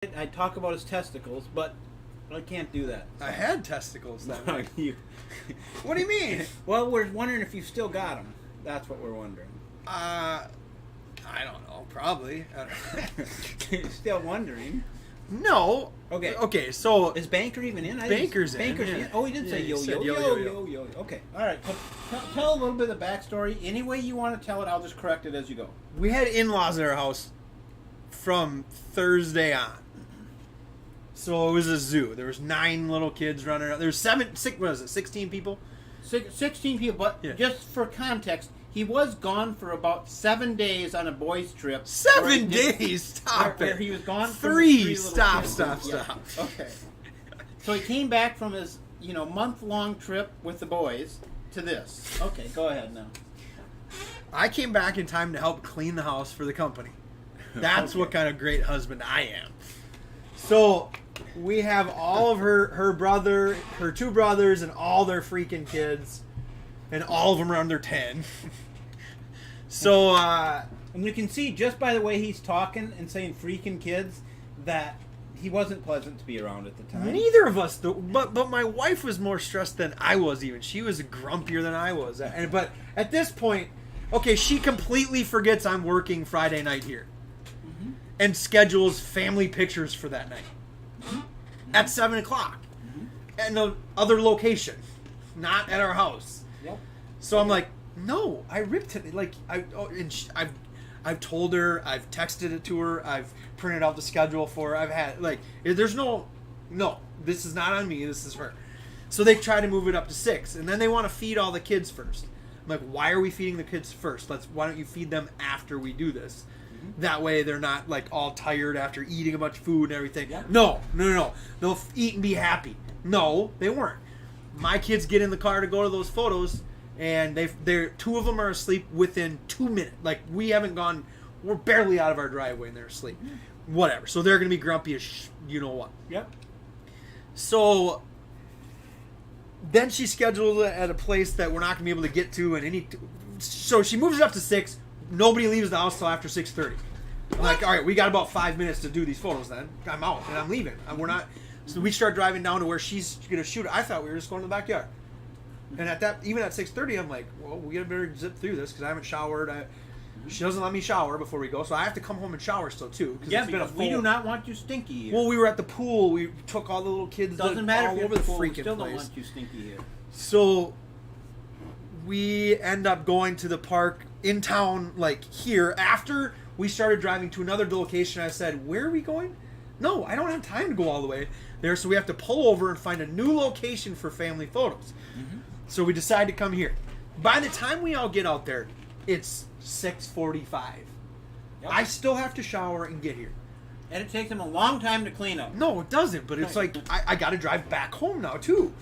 I'd talk about his testicles, but I can't do that. I had testicles that night. You- What do you mean? Well, we're wondering if you've still got them. That's what we're wondering. I don't know. Probably. I don't know. Still wondering. No. Okay. Okay. So Is Banker even in? Banker's in, Banker's yeah. in. Oh, he did say Yeah, yo he yo said yo yo, yo yo, yo yo. Okay. All right. So tell a little bit of the backstory. Any way you want to tell it, I'll just correct it as you go. we had in-laws at our house from Thursday on. So it was a zoo. There was 9 little kids running around. There was 16 people? 16 people, but Yeah. just for context, he was gone for about 7 days on a boys' trip. 7 days? Stop where it. he was gone. Three. Little Stop, kids. stop, Yeah. stop. Okay. So he came back from his, month-long trip with the boys to this. Okay, go ahead now. I came back in time to help clean the house for the company. That's what kind of great husband I am. So we have all of her brother, her 2 brothers, and all their freaking kids, and all of them are under 10. So And you can see just by the way he's talking and saying freaking kids that he wasn't pleasant to be around at the time. neither of us, but my wife was more stressed than I was. Even she was grumpier than I was. But at this point, okay, she completely forgets I'm working Friday night here, and schedules family pictures for that night at 7:00 at no other location, not at our house. Yep. So I'm like, no, I ripped it. Like I've told her, I've texted it to her, I've printed out the schedule for her. I've had there's no, this is not on me. This is her. So they try to move it up to 6, and then they want to feed all the kids first. I'm like, why are we feeding the kids first? Why don't you feed them after we do this? That way they're not like all tired after eating a bunch of food and everything. Yeah. No. They'll eat and be happy. No, they weren't. My kids get in the car to go to those photos, and they're 2 of them are asleep within 2 minutes. Like we haven't gone, we're barely out of our driveway and they're asleep. Whatever. So they're gonna be grumpy as you know what. Yep. So then she scheduled it at a place that we're not gonna be able to get to, so she moves it up to 6. Nobody leaves the house till after 6:30. I'm like, all right, we got about 5 minutes to do these photos. Then I'm out and I'm leaving. We're not. So we start driving down to where she's gonna shoot. I thought we were just going to the backyard. And even at 6:30, I'm like, well, we better zip through this because I haven't showered. She doesn't let me shower before we go, so I have to come home and shower still too. Yeah, it's been because we do not want you stinky here. Well, we were at the pool. We took all the little kids. Doesn't matter all if you're over at the the pool, we freaking still place. don't want you stinky here. So we end up going to the park in town, like here. After we started driving to another location, I said, where are we going? No, I don't have time to go all the way there, so we have to pull over and find a new location for family photos. So we decide to come here. By the time we all get out there, it's 6:45. Yep. I still have to shower and get here. And it takes them a long time to clean up. No, it doesn't, but it's like I got to drive back home now too.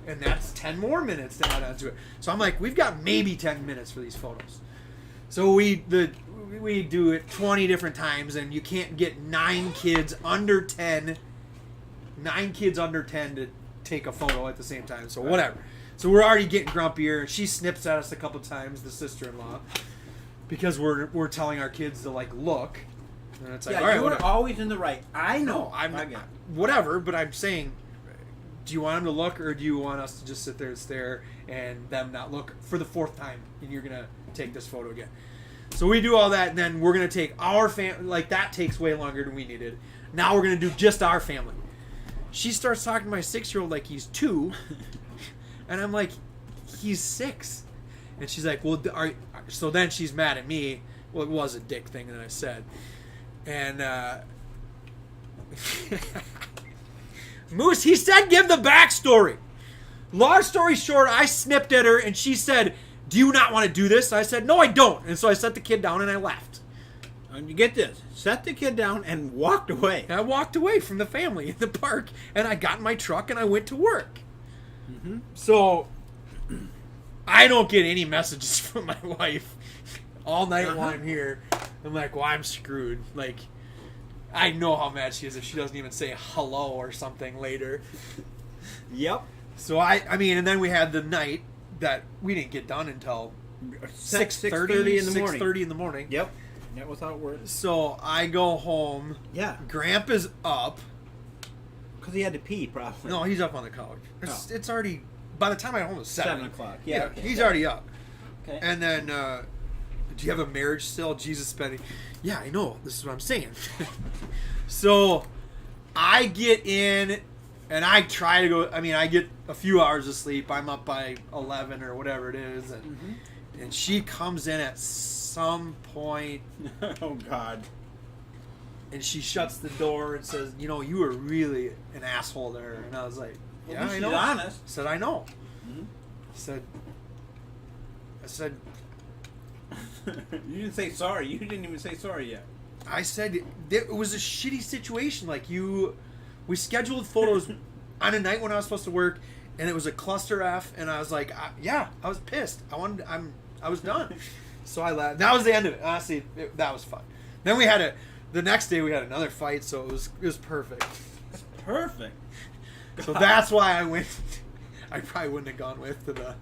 And that's 10 more minutes to add on to it. So I'm like, we've got maybe 10 minutes for these photos. So we do it 20 different times, and you can't get 9 kids under 10 to take a photo at the same time. So whatever. So we're already getting grumpier. She snips at us a couple times, the sister-in-law, because we're telling our kids to like look. And it's like, all right, you whatever. are always in the right. I know. No, I'm I not, get it. whatever, but I'm saying, do you want them to look, or do you want us to just sit there and stare and them not look for the 4th time, and you're gonna take this photo again? So we do all that, and then we're gonna take our family. Like that takes way longer than we needed. Now we're gonna do just our family. She starts talking to my 6-year-old like he's 2, and I'm like, he's 6, and she's like, well, so then she's mad at me. Well, it was a dick thing that I said, and Moose, he said give the backstory. Long story short, I snipped at her and she said, do you not want to do this? I said, no, I don't. And so I set the kid down and I left. And you get this. Set the kid down and walked away. And I walked away from the family in the park, and I got in my truck and I went to work. So I don't get any messages from my wife all night while I'm here. I'm like, well, I'm screwed. Like, I know how mad she is if she doesn't even say hello or something later. Yep. So I mean, and then we had the night that we didn't get done until 6:30 in the morning. 6:30 in the morning. Yep. That was how it worked. So I go home. Yeah. Grandpa's up. Because he had to pee, probably. No, he's up on the couch. It's already... By the time I got home, it was 7. 7 o'clock. Yeah. He's already up. Okay. And then, do you have a marriage still? Jesus spending. Yeah, I know. This is what I'm saying. So, I get in, and I try to go. I mean, I get a few hours of sleep. I'm up by 11 or whatever it is. And she comes in at some point. Oh, God. And she shuts the door and says, you know, you were really an asshole there. And I was like, yeah, I know. She's honest. I said, I know. Mm-hmm. I said, You didn't say sorry. You didn't even say sorry yet. I said it was a shitty situation. Like we scheduled photos on a night when I was supposed to work, and it was a cluster F. And I was like, I was pissed. I was done. So I left. That was the end of it. Honestly, that was fun. Then the next day we had another fight, so it was perfect. That's perfect. So that's why I went. I probably wouldn't have gone with to the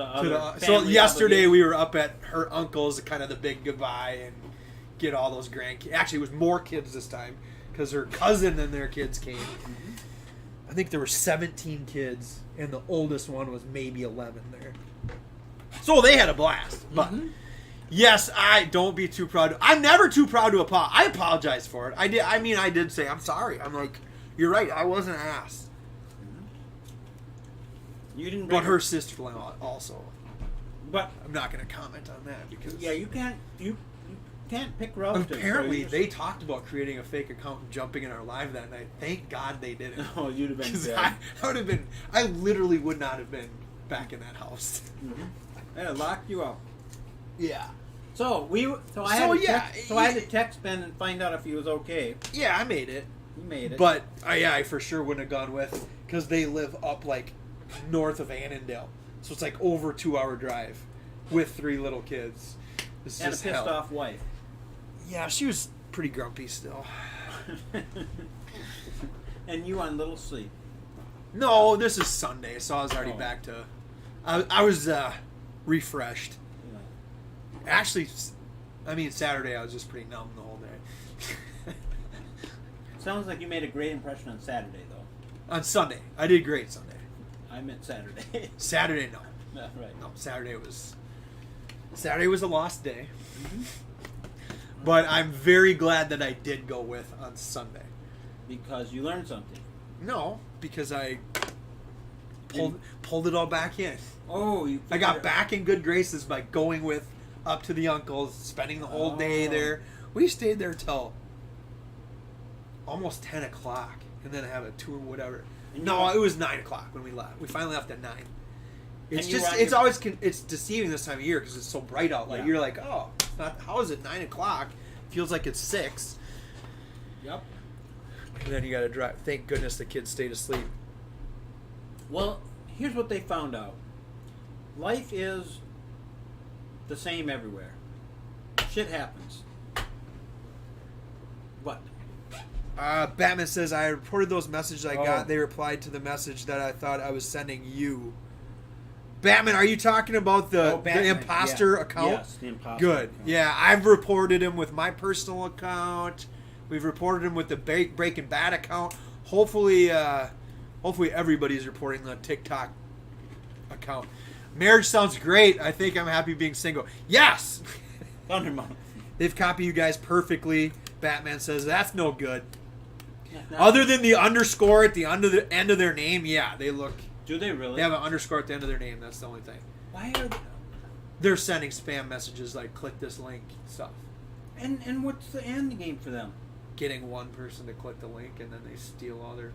other. so yesterday we were up at her uncle's, kind of the big goodbye and get all those grandkids. Actually, it was more kids this time because her cousin and their kids came. I think there were 17 kids, and the oldest one was maybe 11 there. So they had a blast. But yes, don't be too proud. I'm never too proud to apologize. I apologize for it. I did say I'm sorry. I'm like, you're right. I was an ass. You didn't. But her sister-in-law also. But I'm not going to comment on that because you can't. You can't pick relatives. Apparently, they talked about creating a fake account and jumping in our live that night. Thank God they didn't. Oh, you'd have been dead. I would have been. I literally would not have been back in that house. They'd lock you up. Yeah. So I had to text Ben and find out if he was okay. Yeah, I made it. You made it. But I for sure wouldn't have gone with because they live up like north of Annandale, so it's like over a 2-hour drive with 3 little kids. It's and just a pissed hell. off wife. Yeah, she was pretty grumpy still. And you on little sleep. No, this is Sunday, so I was already back to. I was refreshed. Yeah. Actually, I mean Saturday I was just pretty numb the whole day. Sounds like you made a great impression on Saturday, though. On Sunday, I did great Sunday. I meant Saturday. Saturday, no. Yeah, right. No, Saturday was a lost day. But I'm very glad that I did go with on Sunday. Because you learned something. No, because I pulled it all back in. Oh, I got back in good graces by going with up to the uncle's, spending the whole day there. We stayed there till almost 10 o'clock, and then have a tour, whatever. No, it was 9 o'clock when we left. We finally left at 9. It's deceiving this time of year because it's so bright out. Like you're like, oh, how is it 9 o'clock? Feels like it's 6. Yep. And then you got to drive. Thank goodness the kids stayed asleep. Well, here's what they found out. Life is the same everywhere. Shit happens. What? Batman says, I reported those messages I got. They replied to the message that I thought I was sending you. Batman, are you talking about the imposter account? Yes, the imposter Good. account. Yeah, I've reported him with my personal account. We've reported him with the BreaknBad account. Hopefully everybody's reporting the TikTok account. Marriage sounds great. I think I'm happy being single. Yes! Thundermouth. They've copied you guys perfectly. Batman says, that's no good. Yeah, Other than the underscore at the end of their name, yeah, they look... Do they really? They have an underscore at the end of their name. That's the only thing. Why are they... They're sending spam messages like, click this link stuff. And what's the end game for them? Getting one person to click the link, and then they steal all their...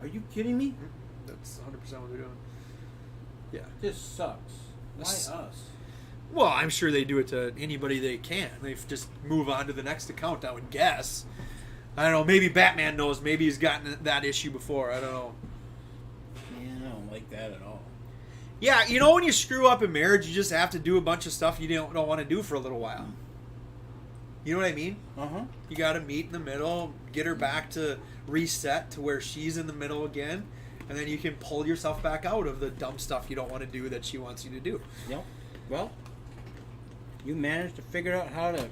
Are you kidding me? That's 100% what they're doing. Yeah. This sucks. Why us? Well, I'm sure they do it to anybody they can. They just move on to the next account, I would guess. I don't know. Maybe Batman knows. Maybe he's gotten that issue before. I don't know. Yeah, I don't like that at all. Yeah, you know when you screw up in marriage, you just have to do a bunch of stuff you don't want to do for a little while. You know what I mean? Uh-huh. You got to meet in the middle, get her back to reset to where she's in the middle again, and then you can pull yourself back out of the dumb stuff you don't want to do that she wants you to do. Yep. Well, You managed to figure out how to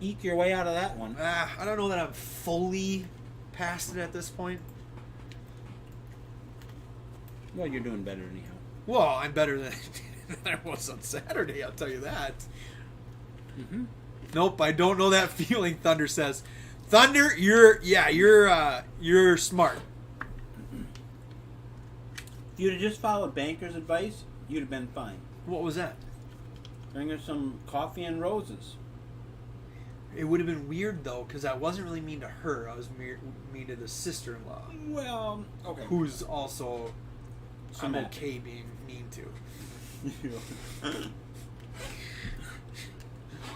eke your way out of that one. I don't know that I'm fully past it at this point. Well, you're doing better anyhow. Well, I'm better than I was on Saturday, I'll tell you that. Mm-hmm. Nope, I don't know that feeling, Thunder says. Thunder, you're smart. If you'd have just followed Banker's advice, you'd have been fine. What was that? Bring her some coffee and roses. It would have been weird, though, because I wasn't really mean to her. I was mean to the sister-in-law. Well, okay. Who's also, I'm Samantha. okay being mean to. You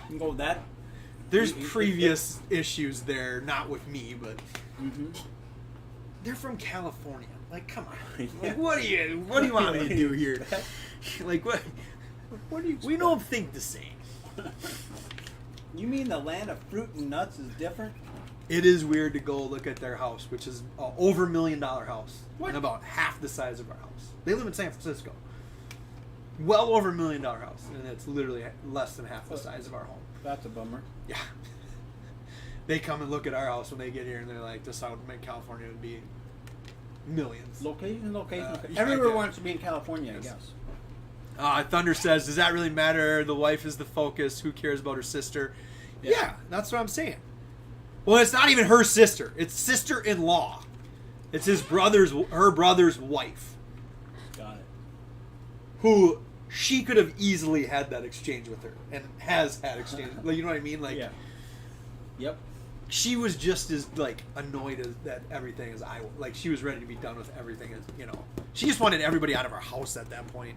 can go with that. There's previous issues there, not with me, but Mm-hmm. they're from California. Like, come on. Yeah. Like, what do you want me to do here? Like, what? What do you? We don't think the same. You mean the land of fruit and nuts is different? It is weird to go look at their house, which is an over $1 million house, What? and about half the size of our house. They live in San Francisco. Well over $1 million house, and it's literally less than half the size of our home. That's a bummer. Yeah. They come and look at our house when they get here, and they're like, "This out in California would be millions." Location. Yeah, Everywhere yeah. wants to be in California, I Yes. guess. Thunder says, "Does that really matter? The wife is the focus. Who cares about her sister?" Yeah, that's what I'm saying. Well, it's not even her sister. It's sister-in-law. It's her brother's wife, Got it. who she could have easily had that exchange with her, and has had exchange. Like, you know what I mean? Like, Yeah. Yep. she was just as like annoyed at everything as I was. Like, she was ready to be done with everything. As you know, she just wanted everybody out of our house at that point.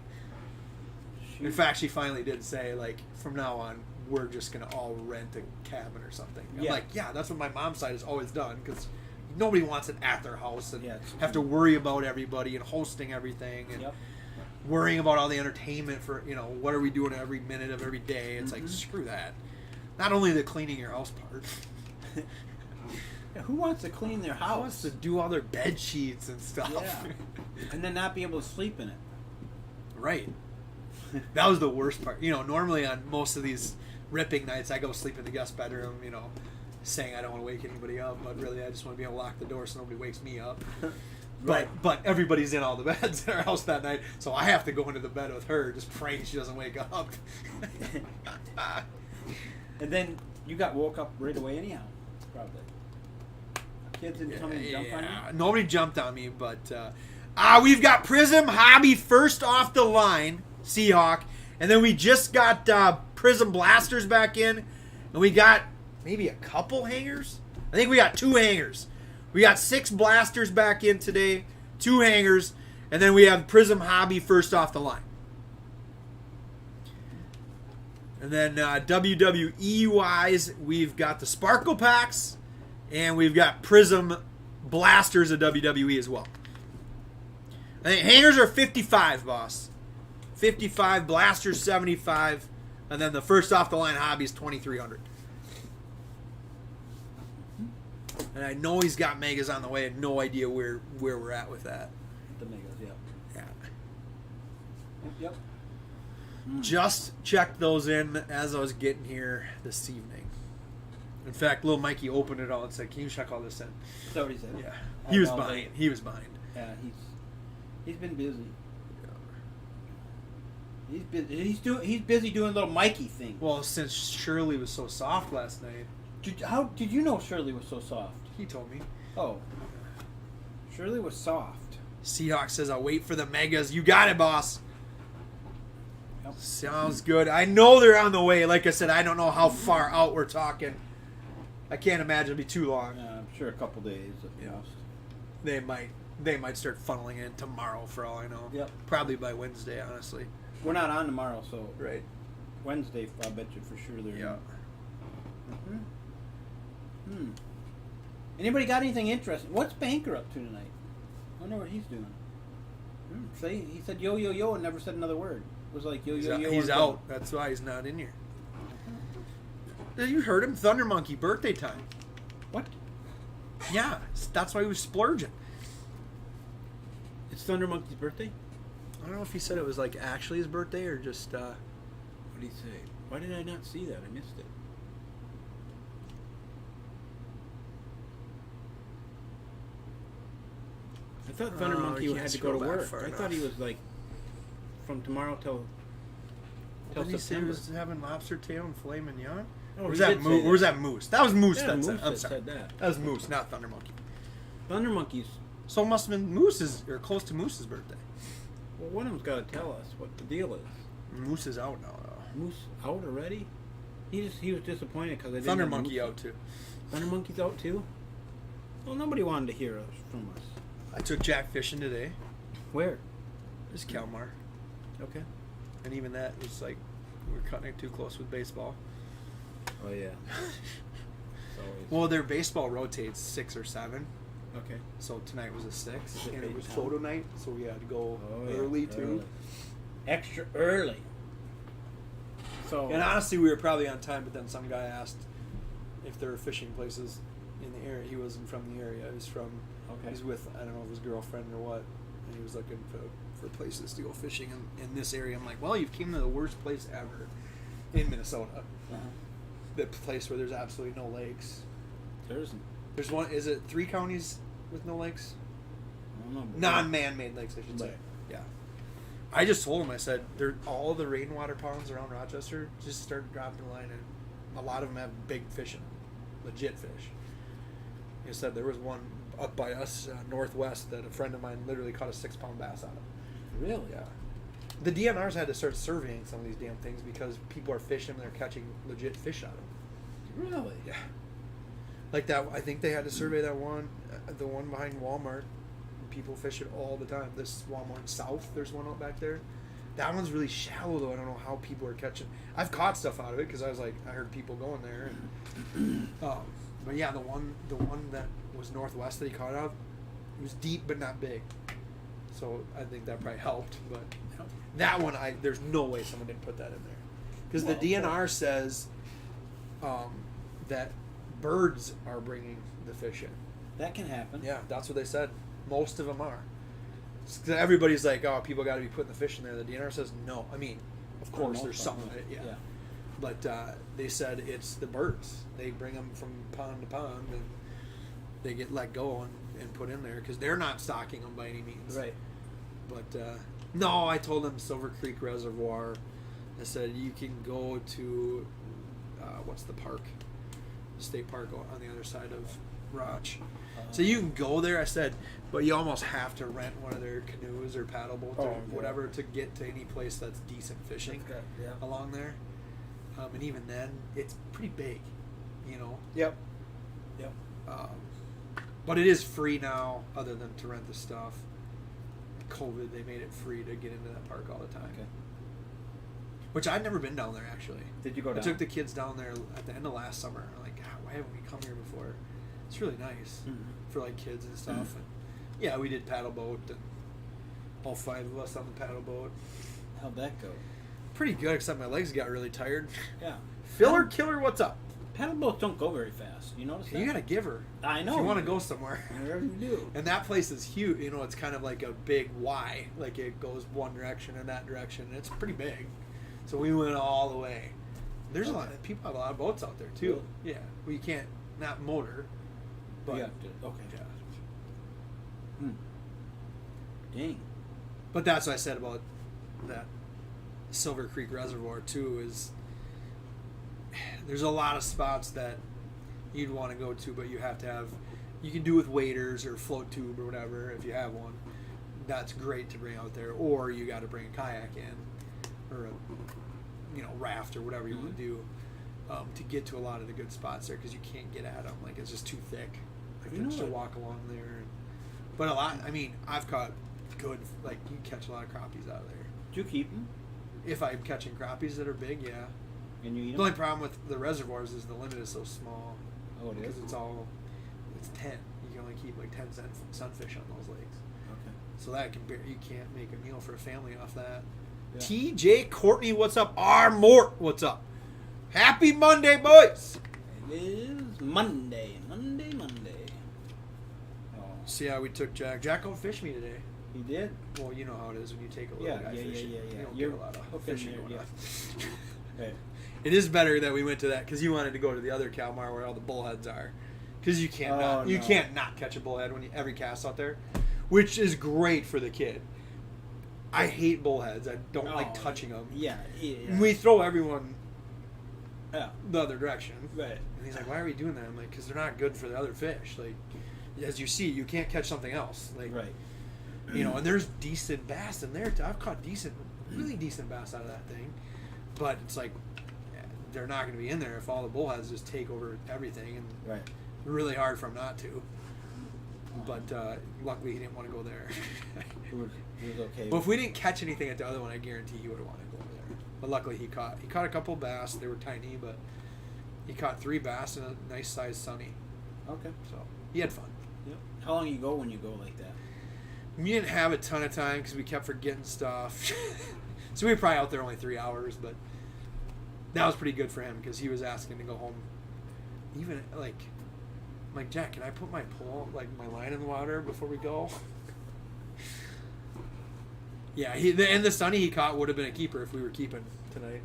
In fact, she finally did say, like, from now on, we're just going to all rent a cabin or something. I'm Yeah. like, yeah, that's what my mom's side has always done, because nobody wants it at their house and Yeah, it's have to worry about everybody and hosting everything and Yep. worrying about all the entertainment for, what are we doing every minute of every day. It's like, screw that. Not only the cleaning your house part. Yeah, who wants to clean their Who house? wants to do all their bed sheets and stuff? Yeah. And then not be able to sleep in it. Right. That was the worst part. Normally on most of these ripping nights, I go sleep in the guest bedroom, saying I don't want to wake anybody up, but really I just want to be able to lock the door so nobody wakes me up. Right. But everybody's in all the beds in our house that night, so I have to go into the bed with her, just praying she doesn't wake up. And then you got woke up right away anyhow, probably. Kids didn't come and jump on you? Nobody jumped on me, but we've got Prism Hobby first off the line, Seahawk, and then we just got Prism Blasters back in, and we got maybe a couple hangers. I think we got 2 hangers. We got 6 blasters back in today, 2 hangers, and then we have Prism Hobby first off the line. And then WWE-wise, we've got the Sparkle Packs, and we've got Prism Blasters of WWE as well. I think hangers are 55, boss. 55, blasters 75, and then the first off the line hobby is 2,300. And I know he's got megas on the way. I have no idea where we're at with that. The megas, yep. Yeah. Yep. Just checked those in as I was getting here this evening. In fact, little Mikey opened it all and said, "Can you check all this in?" Is that what he said? Yeah. I He was know that- behind. He was behind. Yeah, he's been busy. He's busy doing little Mikey things. Well, since Shirley was so soft last night, How did you know Shirley was so soft? he told me. Oh, Shirley was soft. Seahawk says, "I'll wait for the megas." You got it, boss. Yep. Sounds good. I know they're on the way. Like I said, I don't know how far out we're talking. I can't imagine it'll be too long. I'm sure a couple days at Yeah. most. They might start funneling in tomorrow for all I know. Yep. Probably by Wednesday, honestly. We're not on tomorrow, so Right. Wednesday, I bet you for sure they're. Yeah. Anybody got anything interesting? What's Banker up to tonight? I wonder what he's doing. See, he said yo yo yo and never said another word. It was like yo yo yo. He's or out. That's why he's not in here. You heard him. Thunder Monkey birthday time. What? Yeah, that's why he was splurging. It's Thunder Monkey's birthday? I don't know if he said it was like actually his birthday or just. What did he say? Why did I not see that? I missed it. I thought Thunder Monkey you had can't to go to scroll back work. far I enough. thought he was like from tomorrow till Didn't he say he September. was having lobster tail and filet mignon? Oh, Or was he that did say moose? Or was that moose? That was moose. Yeah, that Moose said. I'm that sorry. said that. That was moose, not Thunder Monkey. Thunder Monkey's. So it must have been Moose's, or close to Moose's birthday. Well, one of them's got to tell us what the deal is. Moose is out now, though. Moose out already? He was disappointed because I didn't. Thunder have Monkey Moose. out too. Thunder Monkey's out too. Well, nobody wanted to hear us from us. I took Jack fishing today. Where? Just Kalmar. Okay. And even that was like, we were cutting it too close with baseball. Oh yeah. Well, their baseball rotates 6 or 7. Okay. So tonight was a 6. Is it And it paid was time? photo night, so we had to go Oh, yeah. early too. Early. Extra early. So. And honestly, we were probably on time, but then some guy asked if there were fishing places in the area. He wasn't from the area. He was from. Okay. He was with, I don't know if his girlfriend or what, and he was looking for places to go fishing in this area. I'm like, well, you've came to the worst place ever in Minnesota. Uh-huh. The place where there's absolutely no lakes. There isn't. There's one. Is it 3 counties with no lakes? I don't know. Non-man-made lakes, I should say. Right. Yeah. I just told him. I said, all the rainwater ponds around Rochester just started dropping a line, and a lot of them have big fish in them, legit fish. He said there was one up by us northwest that a friend of mine literally caught a 6-pound bass out of. Really? Yeah. The DNRs had to start surveying some of these damn things because people are fishing and they're catching legit fish out of them. Really? Yeah. Like that, I think they had to survey that one, the one behind Walmart. People fish it all the time. This Walmart South, there's one out back there. That one's really shallow though. I don't know how people are catching. I've caught stuff out of it because I was like, I heard people going there. And, but yeah, the one that was northwest that he caught out of, it was deep but not big. So I think that probably helped. But that one, there's no way someone didn't put that in there because the DNR says that birds are bringing the fish in. That can happen. Yeah, that's what they said. Most of them are. So everybody's like, oh, people got to be putting the fish in there. The DNR says no. I mean, of course, there's some of it, yeah. But they said it's the birds. They bring them from pond to pond, and they get let go and put in there because they're not stocking them by any means. Right. But no, I told them Silver Creek Reservoir. I said you can go to what's the park? State park on the other side of Roch. So you can go there. I said, but you almost have to rent one of their canoes or paddle boats or whatever to get to any place that's decent fishing along there. And even then, it's pretty big, you know. Yep. But it is free now, other than to rent the stuff. COVID, they made it free to get into that park all the time. Okay. Which I'd never been down there actually. Did you go down? I took the kids down there at the end of last summer. I'm like, God, why haven't we come here before? It's really nice for like kids and stuff. And yeah, we did paddle boat, and all 5 of us on the paddle boat. How'd that go? Pretty good, except my legs got really tired. Yeah. Filler Killer, what's up? Paddle boats don't go very fast. You notice that? You gotta give her. I know. If you want to go somewhere. Wherever you do. And that place is huge. You know, it's kind of like a big Y. Like it goes one direction and that direction. And it's pretty big. So we went all the way. There's a lot of people have a lot of boats out there too. Really? Yeah. Well, you can't not motor. But You have to. Okay. Yeah. Dang. But that's what I said about that Silver Creek Reservoir too. Is there's a lot of spots that you'd want to go to, but you have to have. You can do with waders or float tube or whatever if you have one. That's great to bring out there, or you got to bring a kayak in, or a raft or whatever you want to do to get to a lot of the good spots there because you can't get at them. Like it's just too thick. Like to walk along there. But a lot. I mean, I've caught good. Like you can catch a lot of crappies out of there. Do you keep them? If I'm catching crappies that are big, yeah. And you eat The them? only problem with the reservoirs is the limit is so small. Oh, it is? Because it's 10. You can only keep like 10 sunfish on those lakes. Okay. So that you can't make a meal for a family off that. Yeah. TJ Courtney, what's up? R. Mort, what's up? Happy Monday, boys! It is Monday. Oh. See how we took Jack. Jack outfished me today. He did? Well, you know how it is when you take a little Yeah, guy fishing. yeah. You don't You're get a lot of hooking fishing there, going on. Hey. It is better that we went to that because you wanted to go to the other Kalmar where all the bullheads are. Because you can't you can't not catch a bullhead when every cast out there, which is great for the kid. I hate bullheads. I don't like touching them. Yeah. We throw everyone the other direction. Right. And he's like, "Why are we doing that?" I'm like, "Because they're not good for the other fish. Like, as you see, you can't catch something else. Like, right. You know, and there's decent bass in there. I've caught really decent bass out of that thing, but it's like they're not going to be in there if all the bullheads just take over everything, and right. really hard for them not to. But luckily, he didn't want to go there. He was okay. But if we didn't catch anything at the other one, I guarantee he would have wanted to go over there. But luckily, he caught a couple bass. They were tiny, but he caught 3 bass and a nice sized sunny. Okay. So he had fun. Yep. How long you go when you go like that? We didn't have a ton of time because we kept forgetting stuff. So we were probably out there only 3 hours, but that was pretty good for him because he was asking to go home. Even like, I'm like, Jack, can I put my pole, like my line in the water before we go? Yeah, and the sunny he caught would have been a keeper if we were keeping tonight.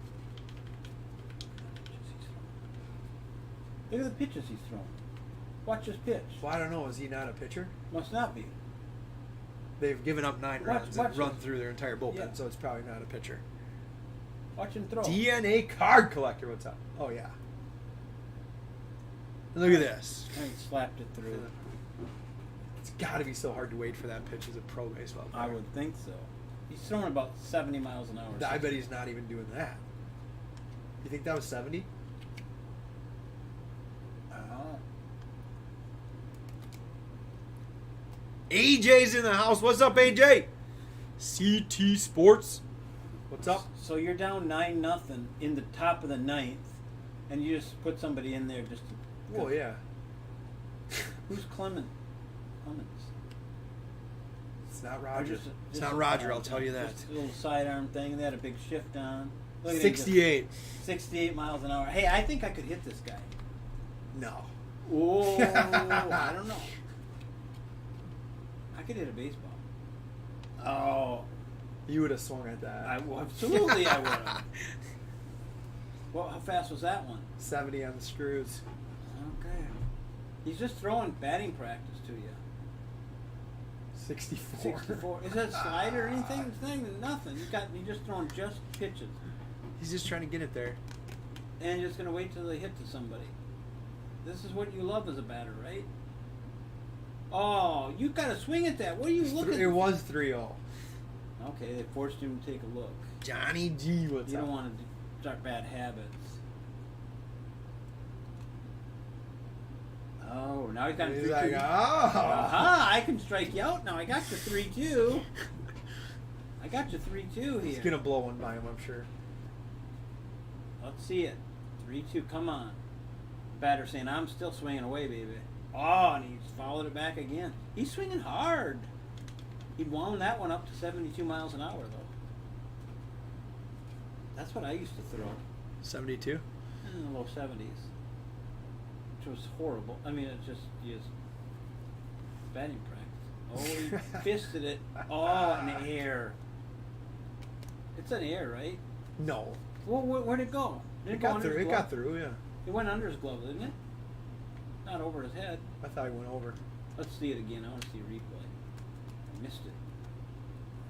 Look at the pitches he's throwing. Watch his pitch. Well, I don't know. Is he not a pitcher? Must not be. They've given up 9 runs and run through their entire bullpen, Yeah. so it's probably not a pitcher. Watch him throw. DNA card collector, what's up? Oh, yeah. Look at this. And he slapped it through. It's got to be so hard to wait for that pitch as a pro baseball player. I would think so. He's throwing about 70 miles an hour. I bet he's not even doing that. You think that was 70? AJ's in the house. What's up, AJ? CT Sports. What's up? So you're down 9-0 in the top of the 9th, and you just put somebody in there just to... Oh, yeah. Who's Clemens? It's not Roger. It's Just not Roger, I'll tell you that. Just a little sidearm thing. They had a big shift on. Look at 68. 68 miles an hour. Hey, I think I could hit this guy. No. Oh, I don't know. I could hit a baseball. Oh. You would have swung at that. Absolutely I would have. Well, how fast was that one? 70 on the screws. Okay. He's just throwing batting practice to you. 64. 64. Is that a slider or anything? It's not even nothing. You're just throwing just pitches. He's just trying to get it there. And you're just going to wait till they hit to somebody. This is what you love as a batter, right? Oh, you got to swing at that. What are you looking at? It was 3-0. Okay, they forced him to take a look. Johnny G, what's up? You don't want to start bad habits. Oh, now he's got a 3-2. Like, oh. Aha, I can strike you out now. I got you 3-2. I got you 3-2 here. He's going to blow one by him, I'm sure. Let's see it. 3-2, come on. Batter saying, I'm still swinging away, baby. Oh, and he's followed it back again. He's swinging hard. He wound that one up to 72 miles an hour, though. That's what I used to throw. 72? In the low 70s. Which was horrible. I mean, it's just batting practice. Oh, he fisted it. Oh, an air. It's an air, right? No. Well, where'd it go? Did It got through. It got through, yeah. It went under his glove, didn't it? Not over his head. I thought it went over. Let's see it again. I want to see a replay. I missed it.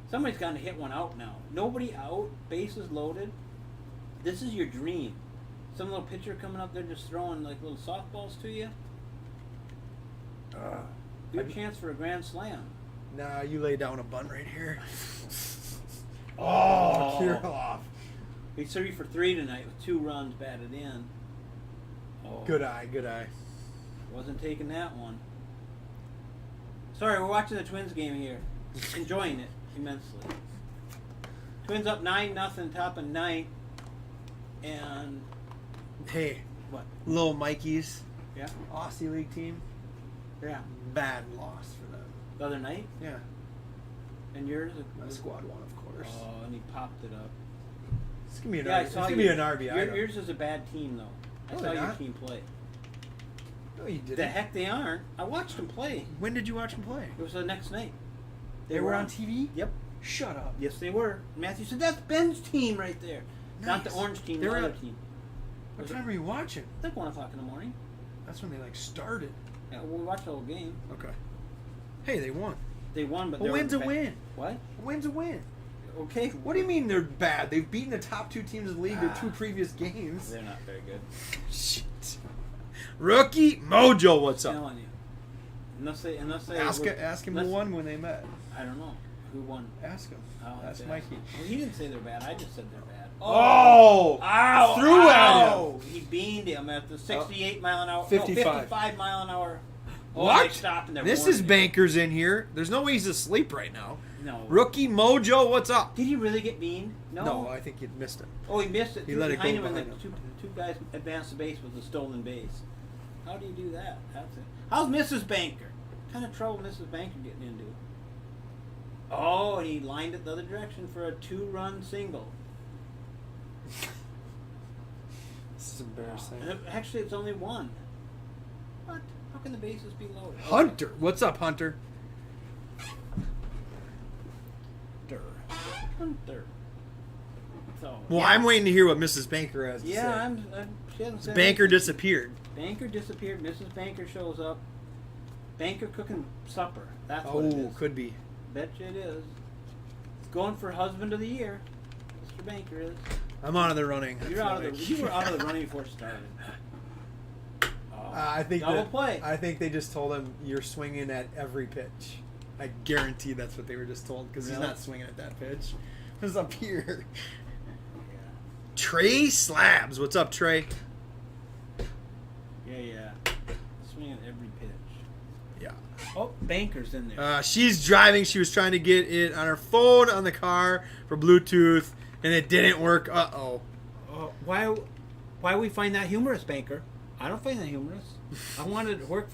Somebody's got to hit one out now. Nobody out. Bases loaded. This is your dream. Some little pitcher coming up there just throwing like little softballs to you. Good chance for a grand slam. Nah, you lay down a bunt right here. Oh, you're off. He's 3 for 3 tonight with 2 runs batted in. Oh. Good eye, good eye. Wasn't taking that one. Sorry, we're watching the Twins game here. Enjoying it immensely. Twins up 9-0, top of 9th. And hey, what? Little Mikey's Yeah. Aussie League team. Yeah. Bad loss for them. The other night? Yeah. And yours? My squad won, of course. Oh, and he popped it up. It's gonna be an, Yeah, RBI. Yours is a bad team, though. I saw your team play. No, you didn't. The heck they aren't. I watched them play. When did you watch them play? It was the next night. They were on TV? Yep. Shut up. Yes, they were. Matthew said, that's Ben's team right there. Nice. Not the orange team, the other team. What time are you watching? It's like 1 o'clock in the morning. That's when they like started. Yeah, we watched the whole game. Okay. Hey, they won. They won, but A they were win's a bad. win. What? A win's a win. Okay. What do you mean they're bad? They've beaten the top 2 teams in the league their 2 previous games. They're not very good. Shit. Rookie Mojo, what's I'm up? telling you. Unless they Ask him who won when they met. I don't know who won. Ask him. I'll have That's to Mikey. ask. Well, he didn't say they're bad. I just said they're bad. Oh! Ow! Threw Ow! at him. He beamed him at the 68 mile an hour. 55. No, 55 mile an hour. Oh, What? They stopped and they're This warning is him. Banker's in here. There's no way he's asleep right now. No. Rookie Mojo, what's up? Did he really get beamed? No. No, I think you missed him. Oh, he missed it. He Two let it behind go him, behind and him. the two guys advanced the base with a stolen base. How do you do that? That's it. How's Mrs. Banker? What kind of trouble Mrs. Banker getting into? Oh, and he lined it the other direction for a 2-run single. This is embarrassing. Actually, it's only 1. What? How can the bases be loaded? Hunter, what's up, Hunter? Hunter. So, Well, yeah. I'm waiting to hear what Mrs. Banker has to say. Yeah, she hasn't said Banker anything. disappeared. Banker disappeared. Mrs. Banker shows up. Banker cooking supper. That's what it Oh, is. could be. Betcha it is. It's going for husband of the year. Mr. Banker is. I'm out of the running. You were out of the running before it started. Oh, I think double play. I think they just told him you're swinging at every pitch. I guarantee that's what they were just told because he's Really? not swinging at that pitch. It's up here. Yeah. Trey Slabs, what's up, Trey? Yeah. Swinging every pitch. Yeah. Oh, Banker's in there. She's driving. She was trying to get it on her phone on the car for Bluetooth, and it didn't work. Uh-oh. Why we find that humorous, Banker? I don't find that humorous. I wanted it to work for